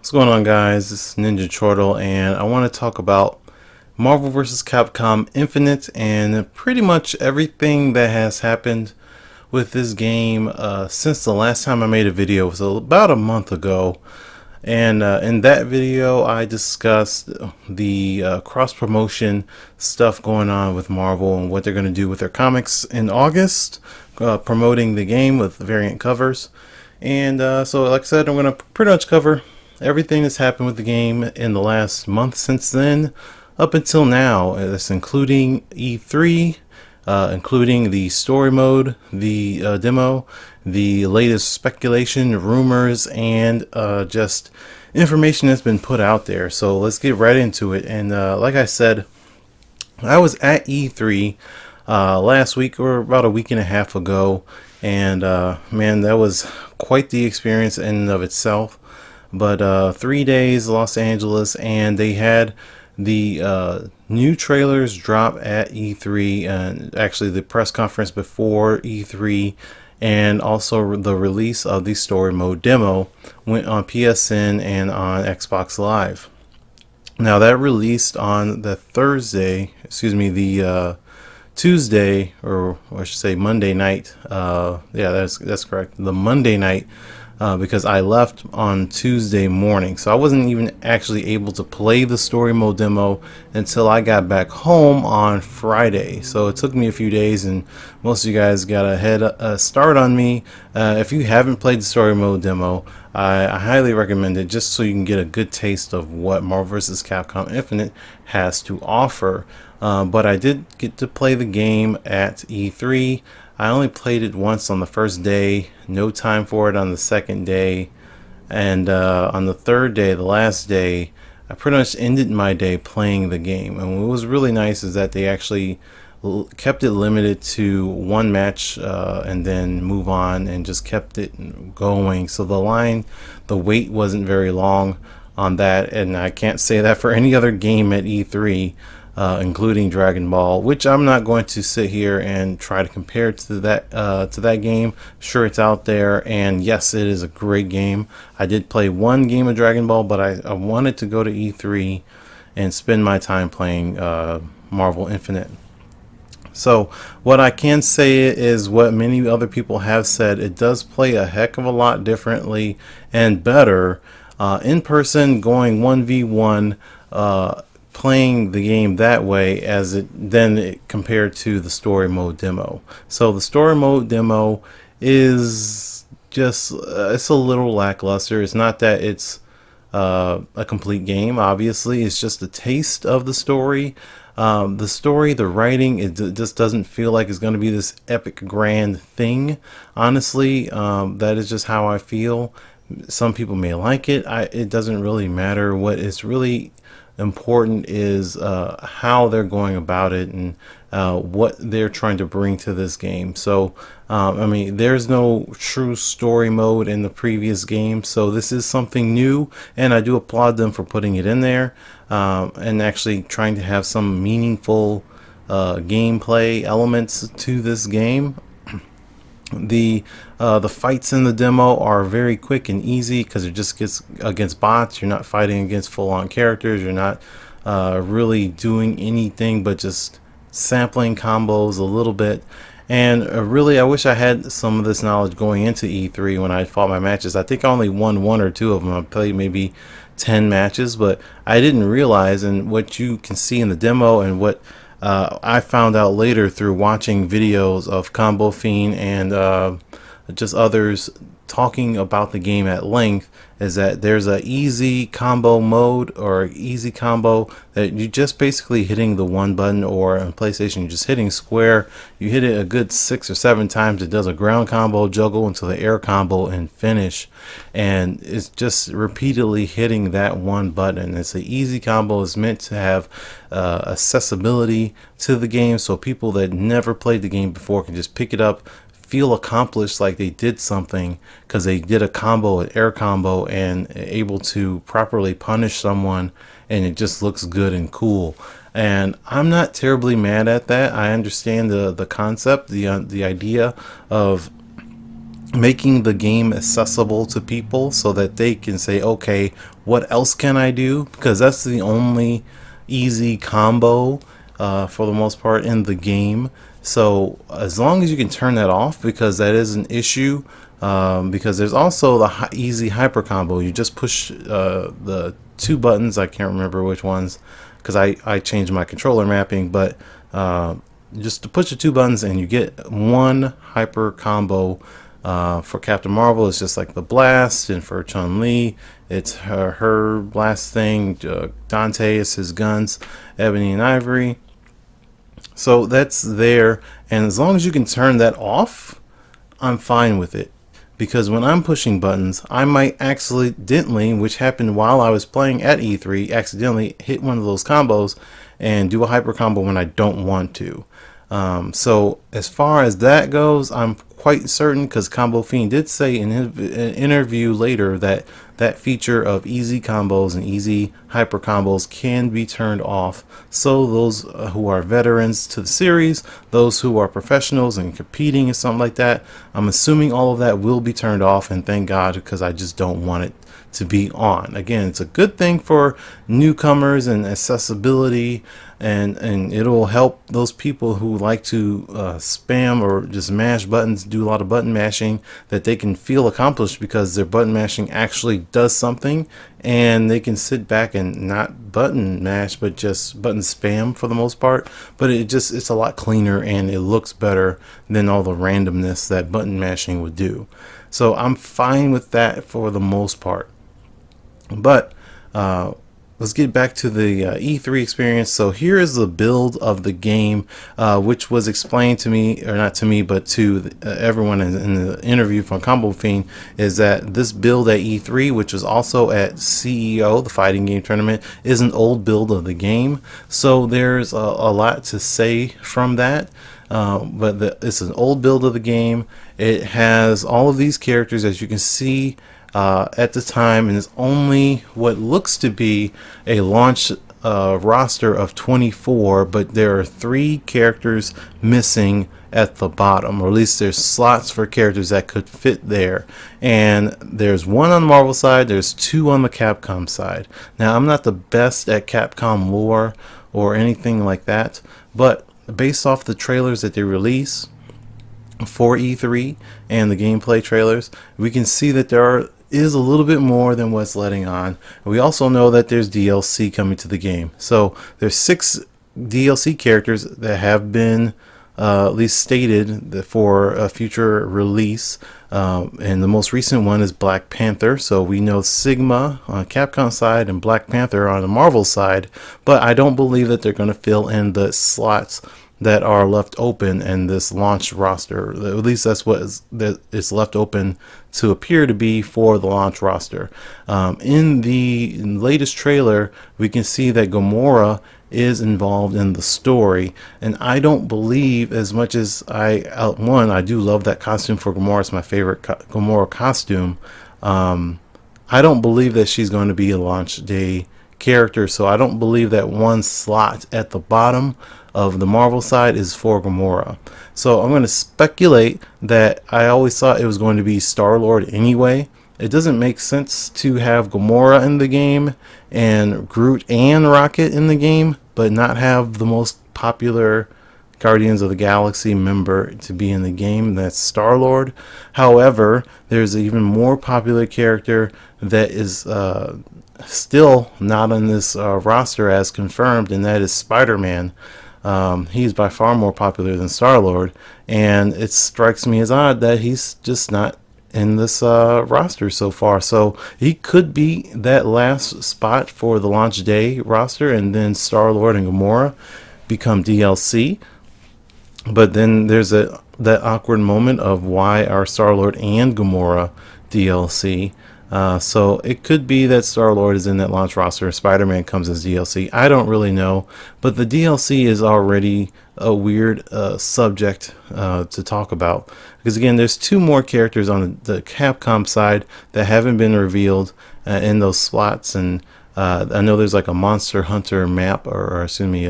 What's going on, guys? This is Ninja Chortle, and I want to talk about Marvel vs. Capcom Infinite and pretty much everything that has happened with this game since the last time I made a video. It was about a month ago, and in that video I discussed the cross-promotion stuff going on with Marvel and what they're going to do with their comics in August, promoting the game with variant covers. And so like I said, I'm going to pretty much cover everything that's happened with the game in the last month since then up until now. That's including E3, including the story mode, the demo, the latest speculation, rumors, and just information that's been put out there. So let's get right into it. And like I said, I was at E3 last week, or about a week and a half ago, and man, that was quite the experience in and of itself. But 3 days Los Angeles, and they had the new trailers drop at E3, and actually the press conference before E3, and also the release of the story mode demo went on PSN and on Xbox Live. Now that released on the Tuesday, or I should say Monday night. Yeah, that's correct. The Monday night, because I left on Tuesday morning, so I wasn't even actually able to play the story mode demo until I got back home on Friday. So it took me a few days, and most of you guys got a head start on me. If you haven't played the story mode demo, I highly recommend it, just so you can get a good taste of what Marvel vs. Capcom Infinite has to offer. But I did get to play the game at E3. I only played it once on the first day, no time for it on the second day, and on the third day, the last day, I pretty much ended my day playing the game. And what was really nice is that they actually kept it limited to one match and then move on, and just kept it going. So the wait wasn't very long on that, and I can't say that for any other game at E3. Including Dragon Ball, which I'm not going to sit here and try to compare to that game. Sure, it's out there, and yes, it is a great game. I did play one game of Dragon Ball, but I wanted to go to E3 and spend my time playing Marvel Infinite. So what I can say is what many other people have said. It does play a heck of a lot differently and better in person, going 1v1. Playing the game that way as it compared to the story mode demo. So the story mode demo is just it's a little lackluster. It's not that it's a complete game. Obviously, it's just a taste of the story. The writing, it just doesn't feel like it's going to be this epic grand thing. Honestly, that is just how I feel. Some people may like it. It doesn't really matter. What is really important is how they're going about it, and what they're trying to bring to this game. So I mean, there's no true story mode in the previous game, so this is something new, and I do applaud them for putting it in there, and actually trying to have some meaningful gameplay elements to this game. The fights in the demo are very quick and easy, because it just gets against bots. You're not fighting against full-on characters. You're not really doing anything but just sampling combos a little bit. And really, I wish I had some of this knowledge going into E3 when I fought my matches. I think I only won one or two of them. I played maybe 10 matches, but I didn't realize, and what you can see in the demo, and what I found out later through watching videos of Combo Fiend and just others talking about the game at length, is that there's a easy combo mode, or easy combo, that you just basically hitting the one button, or on PlayStation you're just hitting square. You hit it a good 6 or 7 times, it does a ground combo, juggle into the air combo, and finish. And it's just repeatedly hitting that one button. It's an easy combo. It's meant to have accessibility to the game, so people that never played the game before can just pick it up, feel accomplished, like they did something because they did a combo, an air combo, and able to properly punish someone, and it just looks good and cool. And I'm not terribly mad at that. I understand the concept, the idea of making the game accessible to people so that they can say, okay, what else can I do? Because that's the only easy combo for the most part in the game. So as long as you can turn that off, because that is an issue, because there's also the easy hyper combo. You just push the two buttons. I can't remember which ones because I changed my controller mapping, but just to push the two buttons and you get one hyper combo. For Captain Marvel, it's just like the blast, and for Chun-Li, it's her blast thing. Dante is his guns, Ebony and Ivory. So that's there, and as long as you can turn that off, I'm fine with it. Because when I'm pushing buttons, I might accidentally, which happened while I was playing at E3, accidentally hit one of those combos and do a hyper combo when I don't want to. So as far as that goes, I'm quite certain, because Combo Fiend did say in his interview later that that feature of easy combos and easy hyper combos can be turned off. So those who are veterans to the series, those who are professionals and competing and something like that, I'm assuming all of that will be turned off, and thank God, because I just don't want it to be on. Again, it's a good thing for newcomers and accessibility, and it'll help those people who like to spam or just mash buttons, do a lot of button mashing, that they can feel accomplished because their button mashing actually does something, and they can sit back and not button mash but just button spam for the most part. But it's a lot cleaner and it looks better than all the randomness that button mashing would do. So I'm fine with that for the most part. But let's get back to the E3 experience. So here is the build of the game, which was explained to me, or not to me, but to everyone in the interview from Combo Fiend, is that this build at E3, which was also at CEO, the fighting game tournament, is an old build of the game. So there's a lot to say from that. But it's an old build of the game. It has all of these characters, as you can see, at the time, and it's only what looks to be a launch roster of 24, but there are 3 characters missing at the bottom, or at least there's slots for characters that could fit there. And there's 1 on the Marvel side, there's 2 on the Capcom side. Now, I'm not the best at Capcom lore or anything like that, but based off the trailers that they release for E3 and the gameplay trailers, we can see that there is a little bit more than what's letting on. We also know that there's DLC coming to the game. So there's 6 DLC characters that have been at least stated for a future release, and the most recent one is Black Panther. So we know Sigma on Capcom side and Black Panther on the Marvel side, but I don't believe that they're going to fill in the slots that are left open in this launch roster. At least that's what is left open to appear to be for the launch roster. In the latest trailer, we can see that Gamora is involved in the story, and I don't believe, as much as I do love that costume for Gamora, it's my favorite Gamora costume, I don't believe that she's going to be a launch day character. So I don't believe that 1 slot at the bottom of the Marvel side is for Gamora. So I'm going to speculate that I always thought it was going to be Star-Lord anyway. It doesn't make sense to have Gamora in the game and Groot and Rocket in the game, but not have the most popular Guardians of the Galaxy member to be in the game. That's Star-Lord. However, there's an even more popular character that is still not on this roster as confirmed, and that is Spider-Man. He's by far more popular than Star-Lord, and it strikes me as odd that he's just not in this roster so far. So he could be that last spot for the launch day roster, and then Star-Lord and Gamora become DLC. But then there's that awkward moment of why are Star-Lord and Gamora DLC. So it could be that Star-Lord is in that launch roster, Spider-Man comes as DLC. I don't really know, but the DLC is already a weird subject to talk about, because again, there's 2 more characters on the Capcom side that haven't been revealed in those slots, and I know there's like a Monster Hunter map, or excuse me,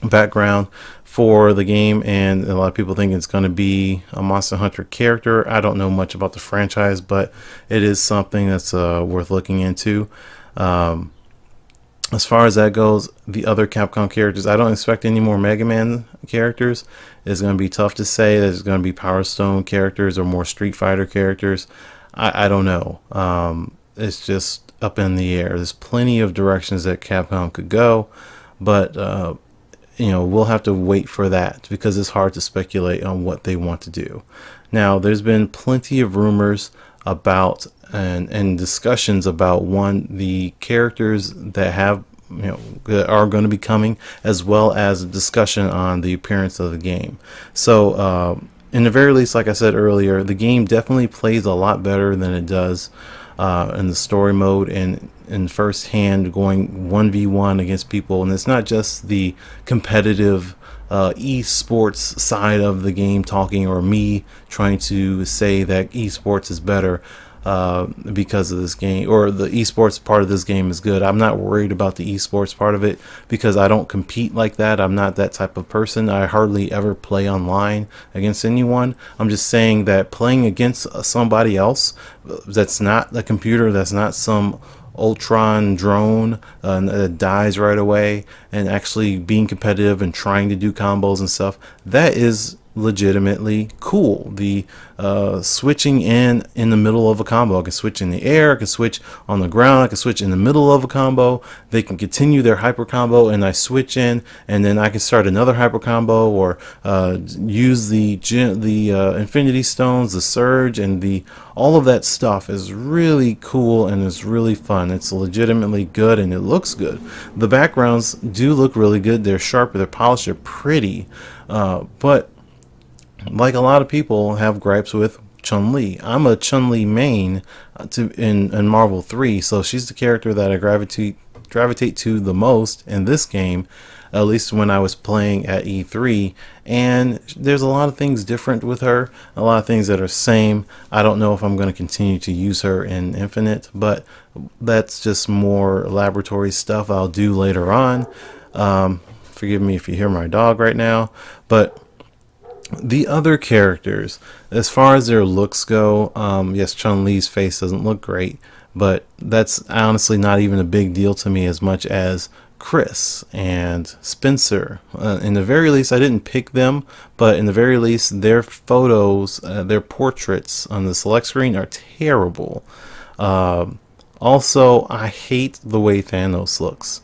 background for the game, and a lot of people think it's going to be a Monster Hunter character. I don't know much about the franchise, but it is something that's worth looking into. As far as that goes, the other Capcom characters, I don't expect any more Mega Man characters. It's going to be tough to say. There's going to be Power Stone characters or more Street Fighter characters. I don't know. It's just up in the air. There's plenty of directions that Capcom could go, but we'll have to wait for that because it's hard to speculate on what they want to do. Now, there's been plenty of rumors about and discussions about the characters that have that are going to be coming, as well as a discussion on the appearance of the game. So in the very least, like I said earlier, the game definitely plays a lot better than it does in the story mode and in first hand going 1v1 against people. And it's not just the competitive esports side of the game talking, or me trying to say that esports is better because of this game, or the esports part of this game is good. I'm not worried about the esports part of it because I don't compete like that. I'm not that type of person. I hardly ever play online against anyone. I'm just saying that playing against somebody else that's not a computer, that's not some Ultron drone that dies right away, and actually being competitive and trying to do combos and stuff, that is legitimately cool. The switching in the middle of a combo, I can switch in the air, I can switch on the ground, I can switch in the middle of a combo. They can continue their hyper combo and I switch in, and then I can start another hyper combo, or use the infinity stones, the surge, and all of that stuff is really cool and it's really fun. It's legitimately good and it looks good. The backgrounds do look really good. They're sharp, they're polished, they're pretty, but like a lot of people have gripes with Chun-Li. I'm a Chun-Li main in Marvel 3, so she's the character that I gravitate to the most in this game, at least when I was playing at E3. And there's a lot of things different with her, a lot of things that are same. I don't know if I'm going to continue to use her in Infinite, but that's just more laboratory stuff I'll do later on. Forgive me if you hear my dog right now, but the other characters, as far as their looks go, yes, Chun-Li's face doesn't look great, but that's honestly not even a big deal to me as much as Chris and Spencer. In the very least, I didn't pick them, but in the very least, their photos, their portraits on the select screen are terrible. Also, I hate the way Thanos looks.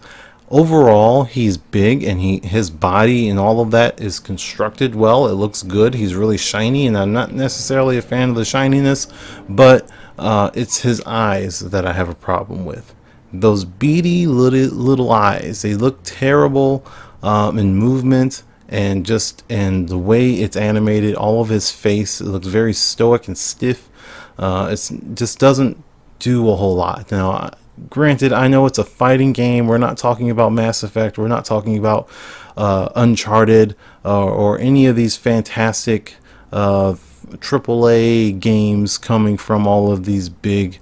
Overall, he's big and his body and all of that is constructed well. It looks good. He's really shiny, and I'm not necessarily a fan of the shininess, but it's his eyes that I have a problem with. Those beady little eyes, they look terrible in movement and just in the way it's animated. All of his face, it looks very stoic and stiff. It just doesn't do a whole lot. Now, granted, I know it's a fighting game. We're not talking about Mass Effect. We're not talking about Uncharted or any of these fantastic AAA games coming from all of these big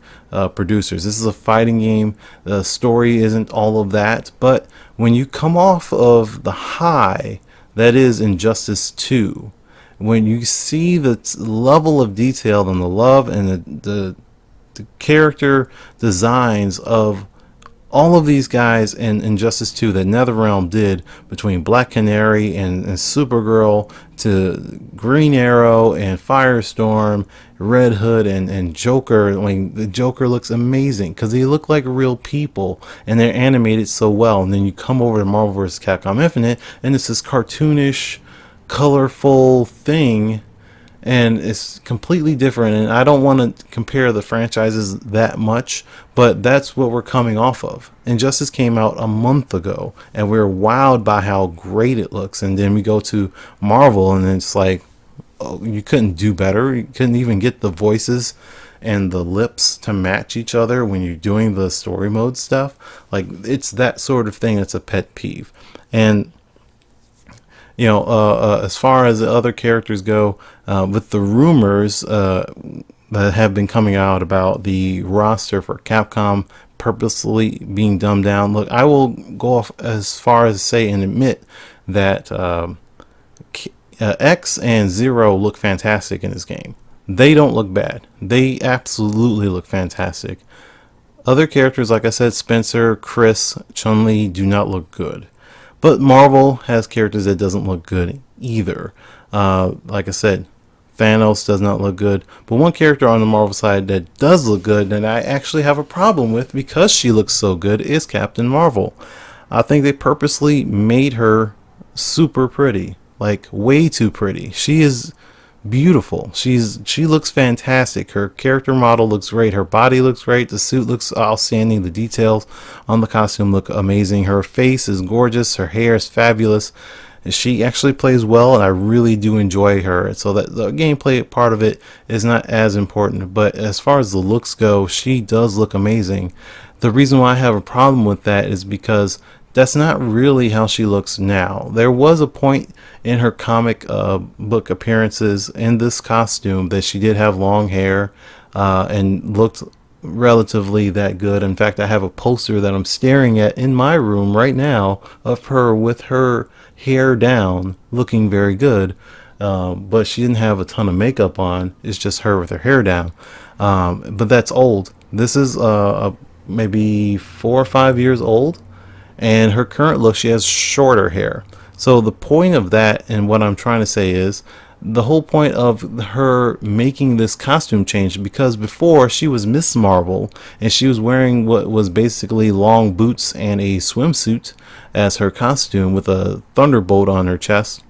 producers. This is a fighting game. The story isn't all of that. But when you come off of the high that is Injustice 2, when you see the level of detail and the love and the character designs of all of these guys in Injustice 2 that NetherRealm did, between Black Canary and Supergirl to Green Arrow and Firestorm, Red Hood and Joker. I mean, the Joker looks amazing because they look like real people and they're animated so well. And then you come over to Marvel vs. Capcom Infinite and it's this cartoonish, colorful thing, and it's completely different. And I don't want to compare the franchises that much, but that's what we're coming off of. Injustice came out a month ago and we're wowed by how great it looks, and then we go to Marvel and it's like, oh, you couldn't do better. You couldn't even get the voices and the lips to match each other when you're doing the story mode stuff. Like, it's that sort of thing that's a pet peeve. And as far as the other characters go, with the rumors that have been coming out about the roster for Capcom purposely being dumbed down, look, I will go off as far as say and admit that X and Zero look fantastic in this game. They don't look bad. They absolutely look fantastic. Other characters, like I said, Spencer, Chris, Chun-Li, do not look good. But Marvel has characters that doesn't look good either. Like I said, Thanos does not look good. But one character on the Marvel side that does look good, and I actually have a problem with because she looks so good, is Captain Marvel. I think they purposely made her super pretty, like way too pretty. She is beautiful. She looks fantastic. Her character model looks great. Her body looks great. The suit looks outstanding. The details on the costume look amazing. Her face is gorgeous. Her hair is fabulous. She actually plays well, and I really do enjoy her. So that the gameplay part of it is not as important, but as far as the looks go, she does look amazing. The reason why I have a problem with that is because that's not really how she looks now. There was a point in her comic book appearances in this costume that she did have long hair and looked relatively that good. In fact, I have a poster that I'm staring at in my room right now of her with her hair down, looking very good. But she didn't have a ton of makeup on. It's just her with her hair down. But that's old. This is maybe 4 or 5 years old. And her current look, she has shorter hair. So the point of that, and what I'm trying to say is, the whole point of her making this costume change, because before she was Miss Marvel and she was wearing what was basically long boots and a swimsuit as her costume with a thunderbolt on her chest.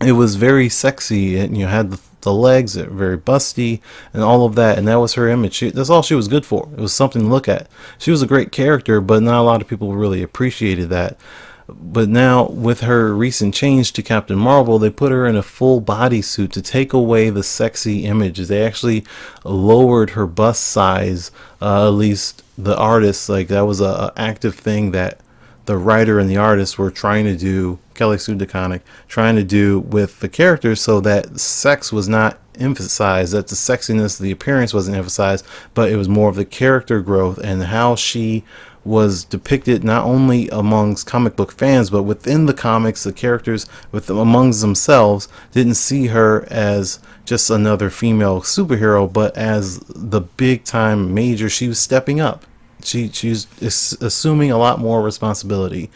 It was very sexy, and you had the legs that were very busty and all of that, and that was her image. That's all she was good for. It was something to look at. She was a great character, but not a lot of people really appreciated that. But now, with her recent change to Captain Marvel, they put her in a full bodysuit to take away the sexy images. They actually lowered her bust size, at least the artists. Like, that was a active thing that the writer and the artist were trying to do, Kelly Sue DeConnick, trying to do with the characters, so that sex was not emphasized, that the sexiness, the appearance wasn't emphasized, but it was more of the character growth and how she was depicted not only amongst comic book fans, but within the comics. The characters amongst themselves didn't see her as just another female superhero, but as the big time major. She was stepping up. She's assuming a lot more responsibility.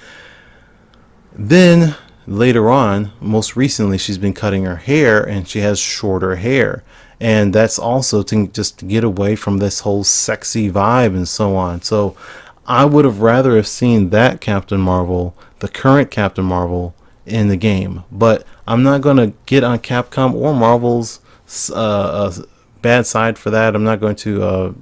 Then later on, most recently, she's been cutting her hair, and she has shorter hair. And that's also to just get away from this whole sexy vibe and so on. So I would have rather have seen that Captain Marvel, the current Captain Marvel, in the game. But I'm not going to get on Capcom or Marvel's bad side for that. I'm not going to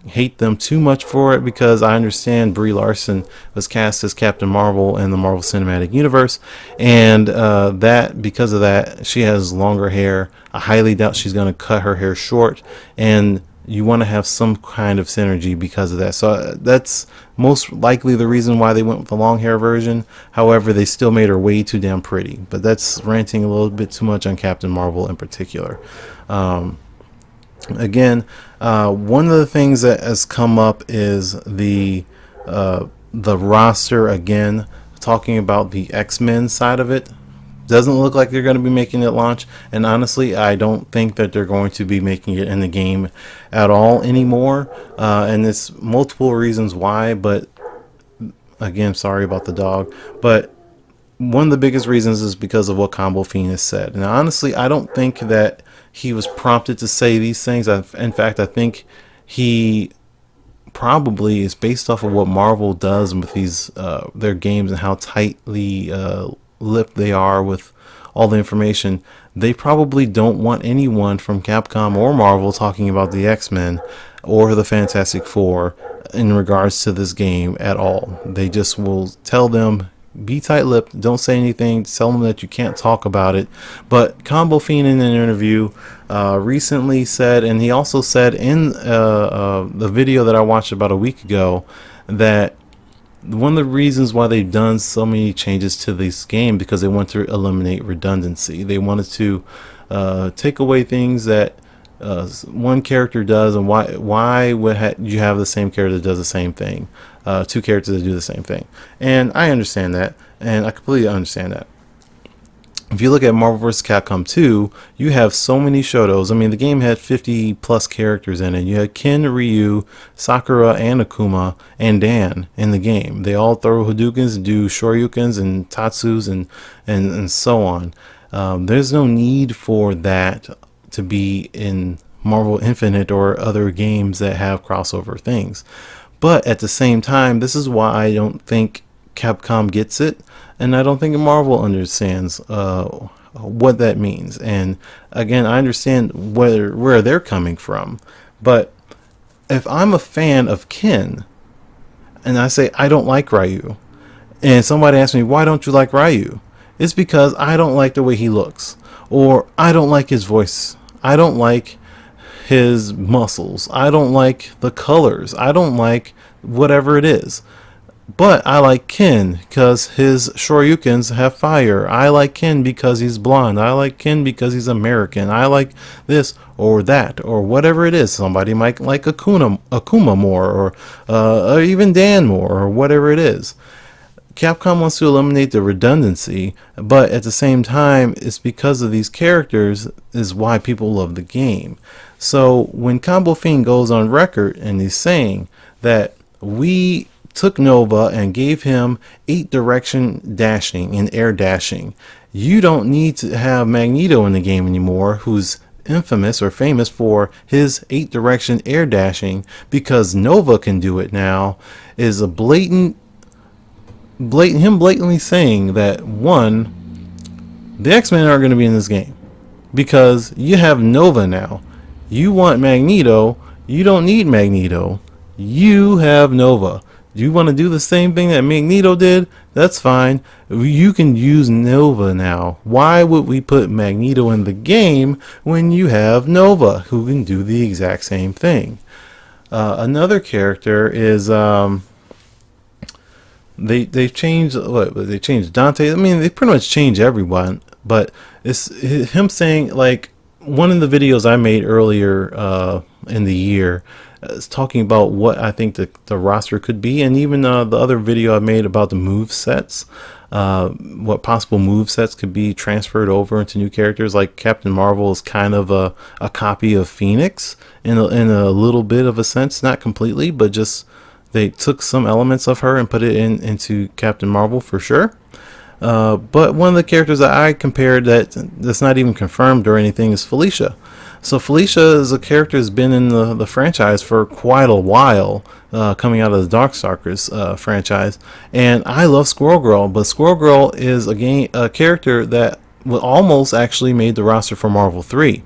hate them too much for it, because I understand Brie Larson was cast as Captain Marvel in the Marvel Cinematic Universe, and that because of that, she has longer hair. I highly doubt she's going to cut her hair short, and you want to have some kind of synergy because of that. So that's most likely the reason why they went with the long hair version. However, they still made her way too damn pretty. But that's ranting a little bit too much on Captain Marvel in particular. Again, one of the things that has come up is the roster. Again, talking about the X-Men side of it, doesn't look like they're going to be making it launch, and honestly, I don't think that they're going to be making it in the game at all anymore. And it's multiple reasons why, but again, sorry about the dog, but one of the biggest reasons is because of what Combo Fiend has said. And honestly, I don't think that he was prompted to say these things. In fact, I think he probably is based off of what Marvel does with these their games and how tightly lipped they are with all the information. They probably don't want anyone from Capcom or Marvel talking about the X-Men or the Fantastic Four in regards to this game at all. They just will tell them, be tight-lipped, don't say anything, tell them that you can't talk about it. But Combo Fiend in an interview recently said, and he also said in the video that I watched about a week ago, that one of the reasons why they've done so many changes to this game, because they want to eliminate redundancy. They wanted to take away things that one character does, and why would you have the same character that does the same thing, two characters that do the same thing. And I understand that, and I completely understand that. if you look at Marvel vs. Capcom 2, you have so many Shotos. I mean, the game had 50 plus characters in it. You had Ken, Ryu, Sakura, and Akuma, and Dan in the game. They all throw Hadoukens, do Shoryukens, and Tatsus, and so on. There's no need for that to be in Marvel Infinite or other games that have crossover things. But at the same time, this is why I don't think Capcom gets it, and I don't think Marvel understands what that means. And again, I understand where they're coming from, but if I'm a fan of Ken and I say I don't like Ryu, and somebody asks me why don't you like Ryu, it's because I don't like the way he looks, or I don't like his voice, I don't like his muscles, I don't like the colors, I don't like whatever it is. But I like Ken because his Shoryukens have fire. I like Ken because he's blonde. I like Ken because he's American. I like this or that or whatever it is. Somebody might like Akuma more, or even Dan more, or whatever it is. Capcom wants to eliminate the redundancy, but at the same time, it's because of these characters is why people love the game. So when Combo Fiend goes on record and he's saying that we took Nova and gave him 8-direction dashing and air dashing, you don't need to have Magneto in the game anymore, who's infamous or famous for his 8-direction air dashing, because Nova can do it now, is a blatantly saying that, one, the X-Men aren't going to be in this game because you have Nova now. You want Magneto, you don't need Magneto, you have Nova. You want to do the same thing that Magneto did? That's fine. You can use Nova now. Why would we put Magneto in the game when you have Nova, who can do the exact same thing? Another character is they changed what? They changed Dante. I mean, they pretty much changed everyone. But it's him saying, like, one of the videos I made earlier in the year. Is talking about what I think the roster could be, and even the other video I made about the move sets, what possible move sets could be transferred over into new characters. Like Captain Marvel is kind of a copy of Phoenix in a little bit of a sense, not completely, but just they took some elements of her and put it into Captain Marvel for sure. But one of the characters that I compared that's not even confirmed or anything is Felicia. So Felicia is a character that's been in the franchise for quite a while, coming out of the Darkstalkers franchise. And I love Squirrel Girl, but Squirrel Girl is a character that almost actually made the roster for Marvel 3.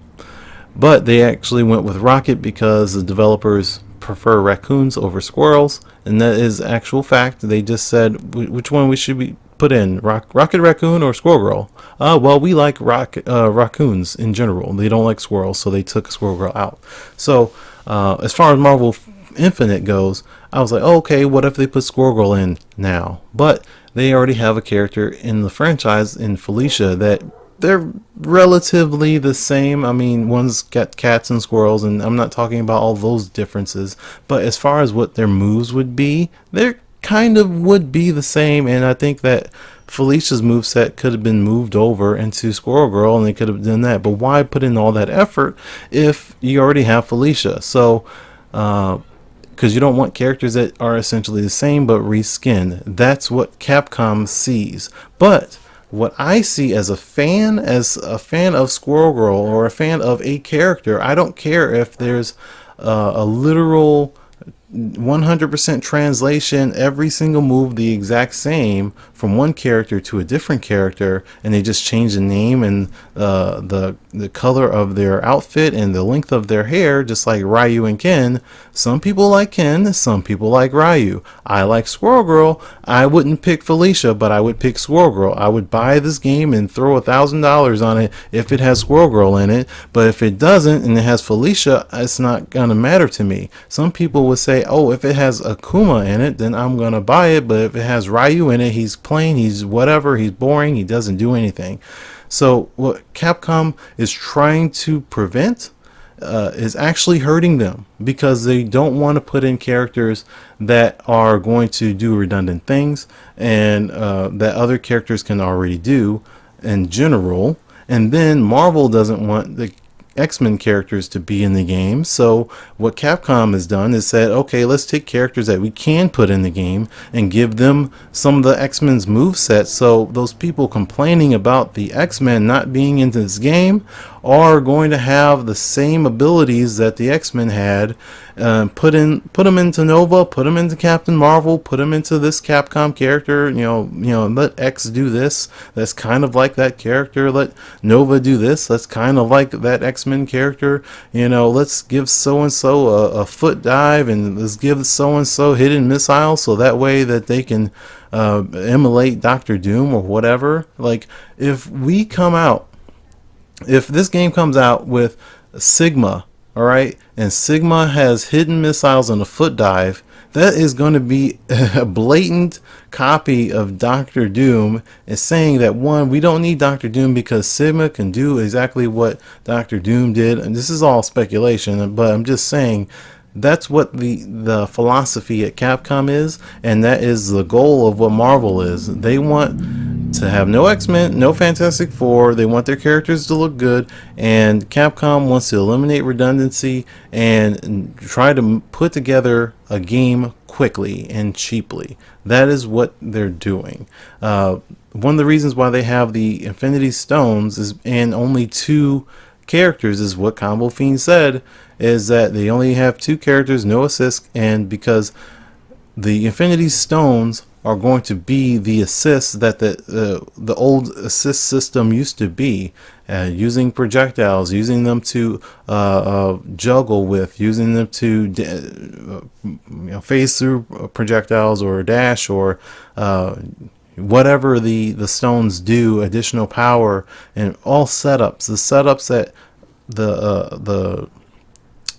But they actually went with Rocket because the developers prefer raccoons over squirrels, and that is actual fact. They just said which one we should be put in, Rocket Raccoon or Squirrel Girl. Well, we like raccoons in general. They don't like squirrels, so they took Squirrel Girl out. So as far as Marvel Infinite goes, I was like, oh, okay, what if they put Squirrel Girl in now? But they already have a character in the franchise in Felicia that they're relatively the same. I mean, one's got cats and squirrels, and I'm not talking about all those differences, but as far as what their moves would be, they're kind of would be the same. And I think that Felicia's moveset could have been moved over into Squirrel Girl, and they could have done that. But why put in all that effort if you already have Felicia? So because you don't want characters that are essentially the same but reskinned. That's what Capcom sees. But what I see as a fan of Squirrel Girl or a fan of a character, I don't care if there's a literal 100% translation, every single move the exact same from one character to a different character, and they just change the name and the color of their outfit and the length of their hair, just like Ryu and Ken. Some people like Ken, some people like Ryu. I like Squirrel Girl. I wouldn't pick Felicia, but I would pick Squirrel Girl. I would buy this game and throw $1,000 on it if it has Squirrel Girl in it, but if it doesn't and it has Felicia, it's not gonna matter to me. Some people would say, oh, if it has Akuma in it, then I'm gonna buy it, but if it has Ryu in it, he's plain, he's whatever, he's boring, he doesn't do anything. So what Capcom is trying to prevent is actually hurting them, because they don't want to put in characters that are going to do redundant things and that other characters can already do. in general, and then Marvel doesn't want the X-Men characters to be in the game. So what Capcom has done is said, okay, let's take characters that we can put in the game and give them some of the X-Men's moveset, so those people complaining about the X-Men not being into this game are going to have the same abilities that the X-Men had. Put them into Nova, put them into Captain Marvel, put them into this Capcom character. Let X do this. That's kind of like that character. Let Nova do this. That's kind of like that X-Men character. Let's give so and so a foot dive, and let's give so and so hidden missile, so that way that they can emulate Doctor Doom or whatever. Like, if this game comes out with Sigma, all right, and Sigma has hidden missiles and a foot dive, that is going to be a blatant copy of Doctor Doom, and saying that, one, we don't need Doctor Doom because Sigma can do exactly what Doctor Doom did. And this is all speculation, but I'm just saying that's what the philosophy at Capcom is, and that is the goal of what Marvel is. They want to have no X-Men, no Fantastic Four. They want their characters to look good, and Capcom wants to eliminate redundancy and try to put together a game quickly and cheaply. That is what they're doing. One of the reasons why they have the Infinity Stones is, and only 2 characters, is what Combo Fiend said, is that they only have 2 characters, no assists, and because the Infinity Stones are going to be the assists that the old assist system used to be, using projectiles, using them to juggle with, using them to phase through projectiles or dash or whatever the stones do, additional power, and all setups. The setups that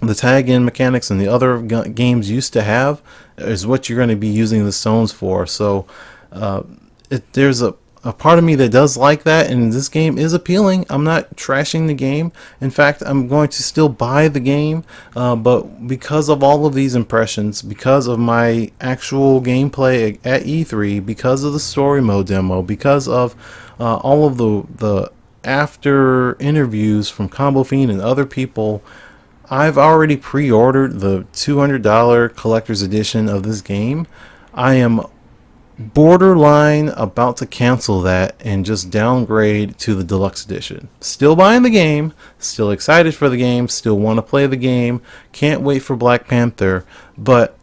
the tag-in mechanics and the other games used to have is what you're going to be using the stones for. So there's a part of me that does like that, and this game is appealing. I'm not trashing the game. In fact, I'm going to still buy the game, but because of all of these impressions, because of my actual gameplay at E3, because of the story mode demo, because of all of the after interviews from Combo Fiend and other people, I've already pre-ordered the $200 collector's edition of this game. I am borderline about to cancel that and just downgrade to the deluxe edition. Still buying the game, still excited for the game, still want to play the game, can't wait for Black Panther, but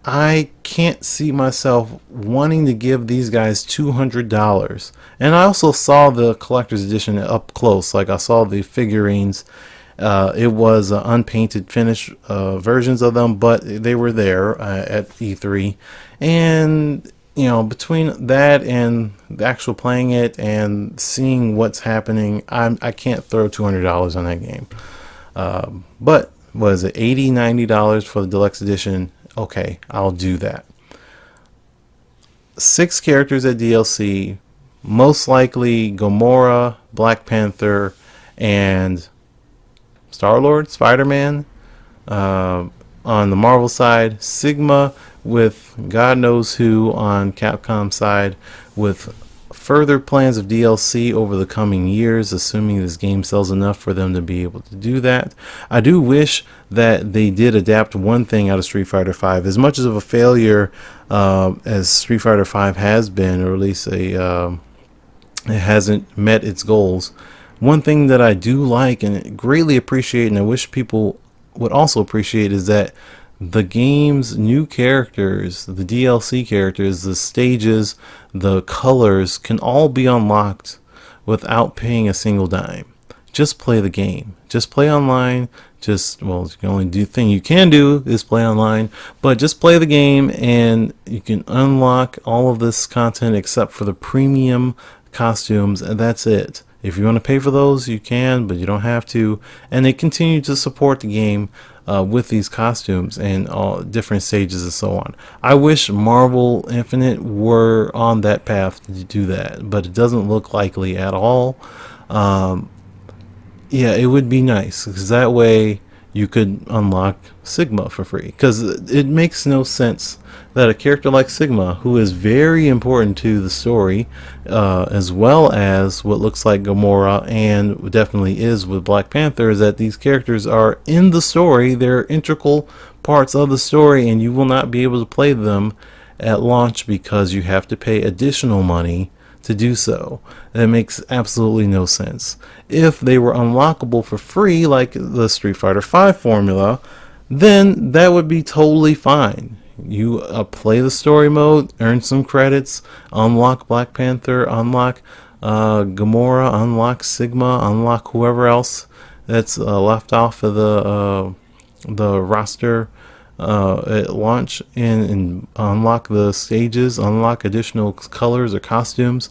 I can't see myself wanting to give these guys $200. And I also saw the collector's edition up close. Like, I saw the figurines. It was unpainted finished versions of them, but they were there at E3. And between that and the actual playing it and seeing what's happening, I can't throw $200 on that game. But was it $80, $90 for the deluxe edition? Okay, I'll do that. 6 characters at DLC, most likely Gamora, Black Panther, and Star-Lord, Spider-Man. On the Marvel side, Sigma with God knows who on Capcom side, with further plans of DLC over the coming years, assuming this game sells enough for them to be able to do that. I do wish that they did adapt one thing out of Street Fighter V. As much of a failure as Street Fighter V has been, or at least it hasn't met its goals, one thing that I do like and greatly appreciate, and I wish people would also appreciate, is that the game's new characters, the DLC characters, the stages, the colors can all be unlocked without paying a single dime. Just play the game. Just play online. The only thing you can do is play online, but just play the game and you can unlock all of this content except for the premium costumes, and that's it. If you want to pay for those, you can, but you don't have to. And they continue to support the game with these costumes and all different stages and so on. I wish Marvel Infinite were on that path to do that, but it doesn't look likely at all. Yeah, it would be nice, because that way you could unlock Sigma for free, because it makes no sense that a character like Sigma, who is very important to the story, as well as what looks like Gamora and definitely is with Black Panther, is that these characters are in the story, they're integral parts of the story, and you will not be able to play them at launch because you have to pay additional money to do so. That makes absolutely no sense. If they were unlockable for free, like the Street Fighter V formula, then that would be totally fine. You play the story mode, earn some credits, unlock Black Panther, unlock Gamora, unlock Sigma, unlock whoever else that's left off of the roster at launch, and unlock the stages, unlock additional colors or costumes,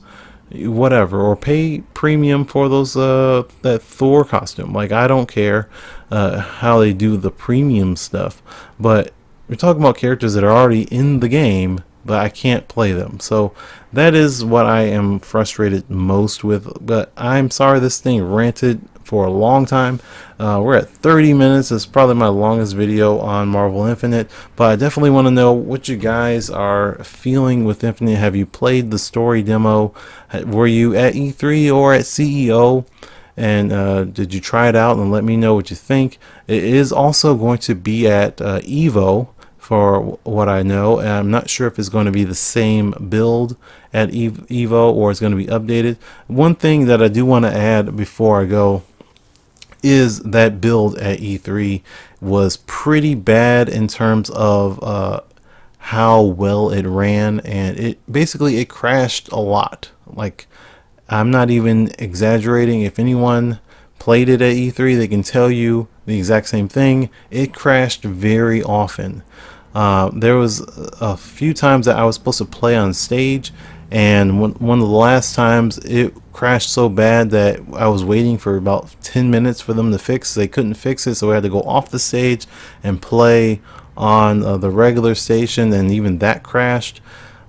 whatever, or pay premium for those that Thor costume. Like, I don't care how they do the premium stuff, but we're talking about characters that are already in the game, but I can't play them. So that is what I am frustrated most with. But I'm sorry, this thing ranted for a long time. We're at 30 minutes. It's probably my longest video on Marvel Infinite, but I definitely want to know what you guys are feeling with Infinite. Have you played the story demo? Were you at E3 or at CEO? And did you try it out? And let me know what you think. It is also going to be at Evo, for what I know, and I'm not sure if it's going to be the same build at Evo or it's going to be updated. One thing that I do want to add before I go is that build at E3 was pretty bad in terms of how well it ran, and it crashed a lot. Like, I'm not even exaggerating. If anyone played it at E3, they can tell you the exact same thing. It crashed very often. There was a few times that I was supposed to play on stage, and one of the last times it crashed so bad that I was waiting for about 10 minutes for them to fix. They couldn't fix it, so I had to go off the stage and play on the regular station, and even that crashed.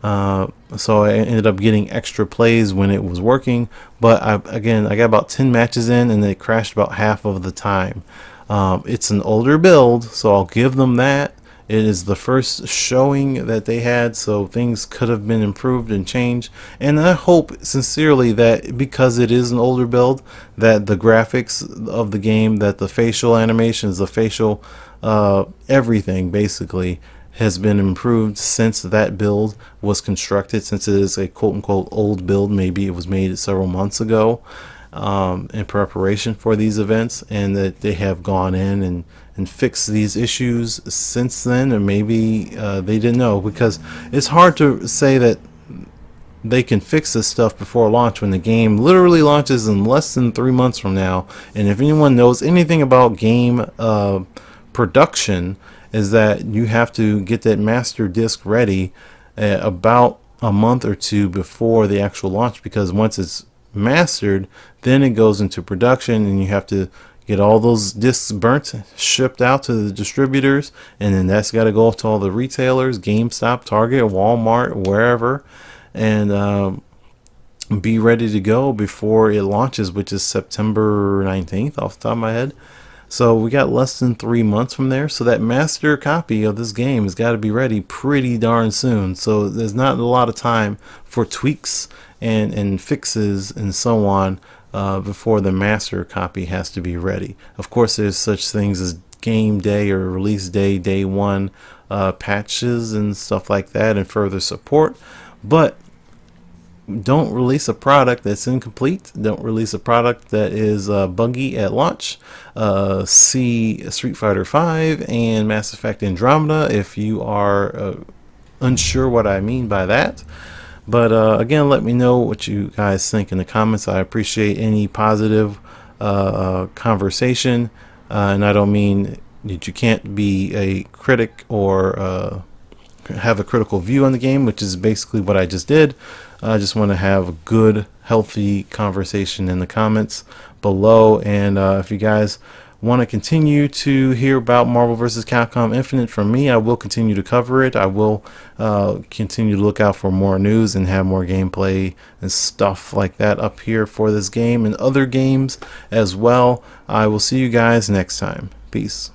So I ended up getting extra plays when it was working, but I got about 10 matches in, and it crashed about half of the time. It's an older build, so I'll give them that. It is the first showing that they had, so things could have been improved and changed. And I hope sincerely that because it is an older build, that the graphics of the game, that the facial animations, the facial everything basically has been improved since that build was constructed, since it is a quote-unquote old build. Maybe it was made several months ago in preparation for these events, and that they have gone in and fixed these issues since then, or maybe they didn't know, because it's hard to say that they can fix this stuff before launch when the game literally launches in less than 3 months from now. And if anyone knows anything about game production, is that you have to get that master disc ready about a month or two before the actual launch, because once it's mastered, then it goes into production, and you have to get all those discs burnt, shipped out to the distributors, and then that's got to go to all the retailers, GameStop, Target, Walmart, wherever, and be ready to go before it launches, which is September 19th off the top of my head. So we got less than 3 months from there. So that master copy of this game has got to be ready pretty darn soon. So there's not a lot of time for tweaks and fixes and so on before the master copy has to be ready. Of course, there's such things as game day or release day, day one patches and stuff like that, and further support. But don't release a product that's incomplete. Don't release a product that is buggy at launch. See Street Fighter V and Mass Effect Andromeda if you are unsure what I mean by that. But again, let me know what you guys think in the comments. I appreciate any positive conversation, and I don't mean that you can't be a critic or have a critical view on the game, which is basically what I just did. I just want to have a good, healthy conversation in the comments below. And if you guys want to continue to hear about Marvel vs. Capcom Infinite from me, I will continue to cover it. I will continue to look out for more news and have more gameplay and stuff like that up here for this game and other games as well. I will see you guys next time. Peace.